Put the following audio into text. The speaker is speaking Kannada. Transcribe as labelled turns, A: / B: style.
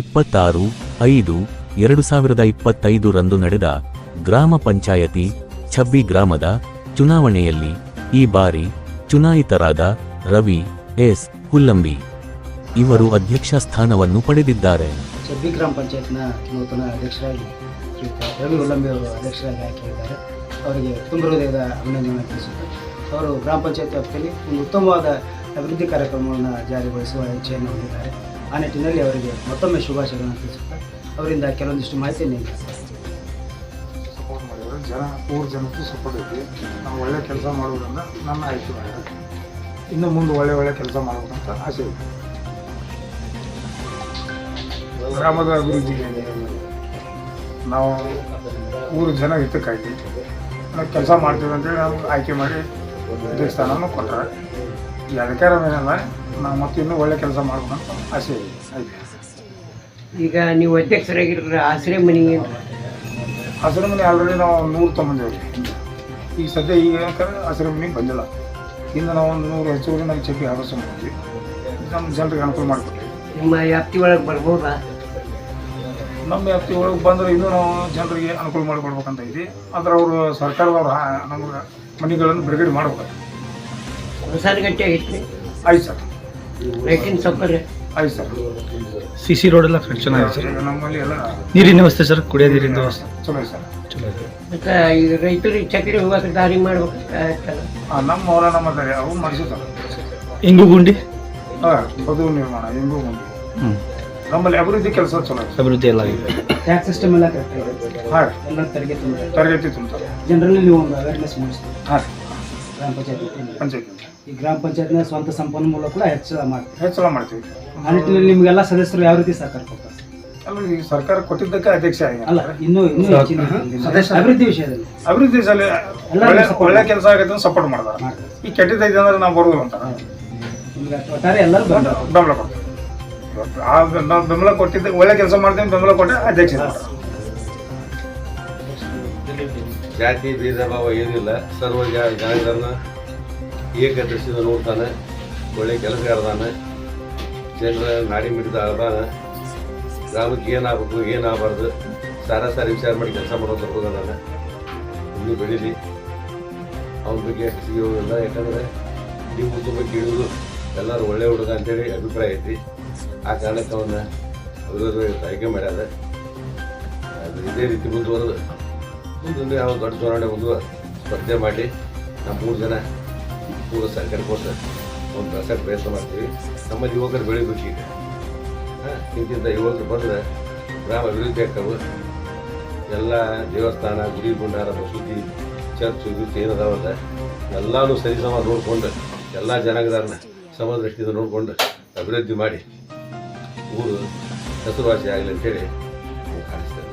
A: 26/5/2025 ರಂದು ನಡೆದ ಗ್ರಾಮ ಪಂಚಾಯತಿ ಛಬ್ಬಿ ಗ್ರಾಮದ ಚುನಾವಣೆಯಲ್ಲಿ ಈ ಬಾರಿ ಚುನಾಯಿತರಾದ ರವಿ ಎಸ್ ಹುಲ್ಲಂಬಿ ಇವರು ಅಧ್ಯಕ್ಷ ಸ್ಥಾನವನ್ನು ಪಡೆದಿದ್ದಾರೆ.
B: ಛಬ್ಬಿ ಗ್ರಾಮ ಪಂಚಾಯತ್ನ ನೂತನ ಅಧ್ಯಕ್ಷರಾಗಿ ರವಿ ಹುಲ್ಲಂಬಿ ಅವರು ಅಧ್ಯಕ್ಷರಾಗಿ ಆಯ್ಕೆಯಾಗಿದ್ದಾರೆ. ಅವರಿಗೆ ತುಂಬ ಹೃದಯದ ಅಭಿನಂದನೆ ತಿಳಿಸುತ್ತಾರೆ. ಅವರು ಗ್ರಾಮ ಪಂಚಾಯತ್ ವ್ಯಾಪ್ತಿಯಲ್ಲಿ ಒಂದು ಉತ್ತಮವಾದ ಅಭಿವೃದ್ಧಿ ಕಾರ್ಯಕ್ರಮವನ್ನು ಜಾರಿಗೊಳಿಸುವ ಇಚ್ಛೆಯನ್ನು ಹೊಂದಿದ್ದಾರೆ. ಆ ನಿಟ್ಟಿನಲ್ಲಿ ಅವರಿಗೆ ಮತ್ತೊಮ್ಮೆ ಶುಭಾಶಯಗಳನ್ನು ತಿಳಿಸುತ್ತಾರೆ. ಅವರಿಂದ ಕೆಲವೊಂದಿಷ್ಟು ಮಾಹಿತಿಯನ್ನು ನೀಡಿದ್ದಾರೆ.
C: ಸಪೋರ್ಟ್ ಮಾಡಿದ್ರು ಜನ ಊರು ಜನಕ್ಕೂ ಸಪೋರ್ಟ್ ಐತಿ. ನಾವು ಒಳ್ಳೆ ಕೆಲಸ ಮಾಡೋದ್ರಿಂದ ನನ್ನ ಆಯ್ಕೆ ಮಾಡಿದ್ರು. ಇನ್ನು ಮುಂದೆ ಒಳ್ಳೆ ಕೆಲಸ ಮಾಡಬೇಕಂತ ಆಸೆ ಇದೆ. ಗ್ರಾಮದ ಅಭಿವೃದ್ಧಿಗೆ ನಾವು ಊರು ಜನ ಹಿತಕ್ಕಾಗಿ ನಾವು ಕೆಲಸ ಮಾಡ್ತೀವಿ ಅಂತೇಳಿ ನಾವು ಆಯ್ಕೆ ಮಾಡಿ ದೇವಸ್ಥಾನವನ್ನು ಕೊಟ್ಟರೆ ಈ ಅಧಿಕಾರವೇನಲ್ಲ, ನಾವು ಮತ್ತೆ ಇನ್ನೂ ಒಳ್ಳೆ ಕೆಲಸ ಮಾಡ್ಬೇಕಂತ ಆಸೆ ಐತೆ.
D: ಈಗ ನೀವು ಅಧ್ಯಕ್ಷರಾಗಿರೋ ಆಶ್ರಯ ಮನೆ
C: ಹಸಿರು ಮನೆ ಆಲ್ರೆಡಿ ನಾವು 100 ತೊಗೊಂಡಿವ್ರಿ. ಈಗ ಸದ್ಯ ಈಗ ಹಸಿರು ಮನೆಗೆ ಬಂದಿಲ್ಲ. ಇನ್ನು ನಾವು ಒಂದು 100 ಹೆಚ್ಚುವರಿ ನಾವು ಚಪ್ಪಿ ಆಲೋಚನೆ ಮಾಡಿದ್ವಿ. ನಮ್ಮ ಜನರಿಗೆ ಅನುಕೂಲ ಮಾಡಿಕೊಡ್ತೀವಿ.
D: ನಿಮ್ಮ ವ್ಯಾಪ್ತಿ ಒಳಗೆ ಬರ್ಬೋದಾ?
C: ನಮ್ಮ ವ್ಯಾಪ್ತಿ ಒಳಗೆ ಬಂದರೆ ಇನ್ನೂ ನಾವು ಜನರಿಗೆ ಅನುಕೂಲ ಮಾಡಿಕೊಡ್ಬೇಕಂತ ಐತಿ. ಆದರೆ ಅವರು ಸರ್ಕಾರದವ್ರು ನಮ್ಗೆ ಮನೆಗಳನ್ನು ಬಿಡುಗಡೆ ಮಾಡ್ಬೇಕು.
D: ಹೊಸಗಟ್ಟೆ ಐತ್ರಿ?
C: ಆಯ್ತು ಸರ್.
D: ಲೈಟಿನ ಸೌಕರ್ಯ
C: ಆಯ್ತು ಸರ್.
E: CC ರೋಡ್ ಎಲ್ಲ ಚೆನ್ನಾಗಿದೆ ಸರ್.
C: ನಮ್ಮಲ್ಲಿ ಎಲ್ಲ
E: ನೀರಿನ ವ್ಯವಸ್ಥೆ ಸರ್, ಕುಡಿಯೋ ನೀರಿನ ವ್ಯವಸ್ಥೆ
C: ಚಲೋ ಐತೆ ಸರ್.
E: ಚಲೋ ಇದೆ.
D: ಮತ್ತು ಈಗ ರೈತರಿಗೆ ಚಕ್ರಿ ಹೋಗೋಕೆ ದಾರಿ ಮಾಡ್ಬೇಕು.
C: ನಮ್ಮವರ ನಮ್ಮದಾರೆ ಅವು ಮಾಡಿಸಿದ್ದಾರೆ.
E: ಇಂಗು ಗುಂಡಿ
C: ಬದು ನಿರ್ಮಾಣ ಹೆಂಗೂ ಮುಂದೆ ನಮ್ಮಲ್ಲಿ ಅಭಿವೃದ್ಧಿ ಕೆಲಸ ಚಲೋ ಐತೆ.
E: ಅಭಿವೃದ್ಧಿ ಎಲ್ಲ ಆಗಿದೆ.
B: ಟ್ಯಾಕ್ಸ್ ಸಿಸ್ಟಮ್ ಎಲ್ಲ ಕರೆಕ್ಟ್ ಇದೆ.
C: ಹಾಂ
B: ಎಲ್ಲ
C: ತರಗತಿ ತುಂಬ್ತಾರೆ.
B: ಜನರಲ್ಲಿ ನೀವು ಒಂದು ಅವೇರ್ನೆಸ್ ಮೂಡಿಸ್ತೀವಿ.
C: ಹಾಂ
B: ಗ್ರಾಮ ಪಂಚಾಯತ್
C: ಪಂಚಾಯತಿ
B: ಈ ಗ್ರಾಮ ಪಂಚಾಯತ್ನ ಸ್ವಂತ ಸಂಪನ್ಮೂಲ ಕೂಡ ಹೆಚ್ಚಳ ಮಾಡ್ತೀವಿ.
C: ಹೆಚ್ಚಳ ಮಾಡ್ತೀವಿ.
B: ಆ ನಿಟ್ಟಿನಲ್ಲಿ ನಿಮಗೆಲ್ಲ ಸದಸ್ಯರು ಯಾವ ರೀತಿ ಸಹಕಾರ ಕೊಡ್ತಾರೆ?
C: ಅಲ್ಲ, ಈ ಸರ್ಕಾರ ಕೊಟ್ಟಿದ್ದಕ್ಕೆ ಅಧ್ಯಕ್ಷ ಆಗಿ
B: ಅಲ್ಲ, ಇನ್ನೂ ಹೆಚ್ಚಿನ ಅಭಿವೃದ್ಧಿ ವಿಷಯದಲ್ಲಿ
C: ಅಭಿವೃದ್ಧಿ ಸಲ ಒಳ್ಳೆ ಕೆಲಸ ಆಗತ್ತೆ ಸಪೋರ್ಟ್ ಮಾಡ್ತಾರೆ. ಈ ಕೆಟ್ಟದೈತೆ ಅಂದ್ರೆ ನಾವು ಬರೋದಿಲ್ಲ ಅಂತಾರೆ.
B: ನಿಮ್ಗೆ ಒಟ್ಟಾರೆ ಎಲ್ಲರೂ
C: ಬೆಂಬಲ ಕೊಡ್ತಾರೆ. ನಾವು ಬೆಂಬಲ ಕೊಟ್ಟಿದ್ದೆ ಒಳ್ಳೆ ಕೆಲಸ ಮಾಡ್ತೀವಿ, ಬೆಂಬಲ ಕೊಟ್ಟರೆ ಅಧ್ಯಕ್ಷ ಮಾಡ್ತಾರೆ.
F: ಜಾತಿ ಭೇದ ಭಾವ ಏನಿಲ್ಲ. ಸರ್ವ ಜನರನ್ನ ಏಕದೃಷ್ಟಿಯಿಂದ ನೋಡ್ತಾನೆ. ಒಳ್ಳೆ ಕೆಲಸಗಾರದಾನೆ. ಜನರ ನಾಡಿ ಮಿಡಿದ ಅದಾನ. ಗ್ರಾಮಕ್ಕೆ ಏನಾಗಬೇಕು ಏನಾಗಬಾರ್ದು ಸಾರಿ ವಿಚಾರ ಮಾಡಿ ಕೆಲಸ ಮಾಡೋದು ಹೋಗೋದಾನೆ. ಇನ್ನೂ ಬೆಳೀಲಿ. ಅವನ ಬಗ್ಗೆ ಹೆಚ್ಚಿಗೆ ಹೋಗಿಲ್ಲ. ಯಾಕಂದರೆ ನೀವು ತುಂಬ ಕೇಳೋದು ಎಲ್ಲರೂ ಒಳ್ಳೆ ಹುಡುಗ ಅಂತೇಳಿ ಅಭಿಪ್ರಾಯ ಐತಿ. ಆ ಕಾರಣಕ್ಕೆ ಅವನ್ನ ಅಭಿವೃದ್ಧಿ ಆಯ್ಕೆ ಮಾಡ್ಯಾರ. ಅದು ಇದೇ ರೀತಿ ಮುಂದುವರೆದು ಮುಂದೆ ಯಾವ ದೊಡ್ಡ ಚುನಾವಣೆ ಸ್ಪರ್ಧೆ ಮಾಡಿ ನಾವು 3 ಜನ ಪೂರ್ವ ಸರ್ಕಾರ ಕೊಟ್ಟು ಒಂದು ಪ್ರಸಕ್ತ ಪ್ರಯತ್ನ ಮಾಡ್ತೀವಿ. ನಮ್ಮ ಯುವಕರು ಬೆಳಿಬೇಕು. ಈಗ ಇಂತಿಂಥ ಯುವಕರು ಬಂದರೆ ಗ್ರಾಮ ಅಭಿವೃದ್ಧಿ ಆಗ್ತವೆ. ಎಲ್ಲ ದೇವಸ್ಥಾನ, ಗುಡಿ ಗುಂಡಾರ, ಮಸೂತಿ, ಚರ್ಚ್ ಗಿರ್ಚ್ ಏನದಾವಲ್ಲ ಎಲ್ಲನೂ ಸರಿಸಮ ನೋಡಿಕೊಂಡು ಎಲ್ಲ ಜನಾಂಗದಾರನ ಸಮದೃಷ್ಟಿಯಿಂದ ನೋಡಿಕೊಂಡು ಅಭಿವೃದ್ಧಿ ಮಾಡಿ ಊರು ಹೆಸರುವಾಸಿ ಆಗಲಿ ಅಂತೇಳಿ ಕಾಣಿಸ್ತೇನೆ.